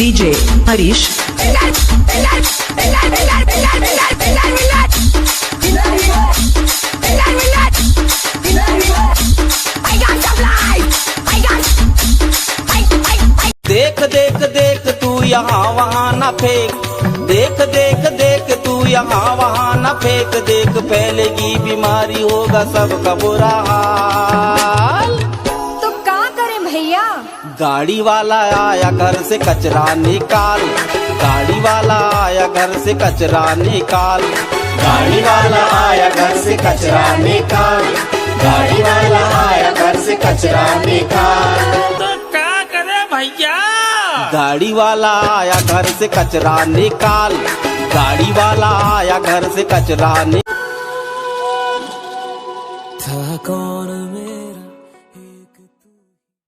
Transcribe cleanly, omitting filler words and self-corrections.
DJ Harish. देख देख देख तू यहाँ वहाँ न फेंक, देख देख देख तू यहाँ वहाँ न फेंक, देख फैलेगी बीमारी होगा सबका बुरा हाल। तो क्या करें भैया? गाड़ी वाला आया घर से कचरा निकाल, गाड़ी वाला आया घर से कचरा निकाल, गाड़ी वाला आया घर से कचरा निकाल, गाड़ी वाला आया घर से कचरा निकाल। तो क्या करे भैया? गाड़ी वाला आया घर से कचरा निकाल, गाड़ी वाला आया घर से कचरा निकाल। था कौन मेरा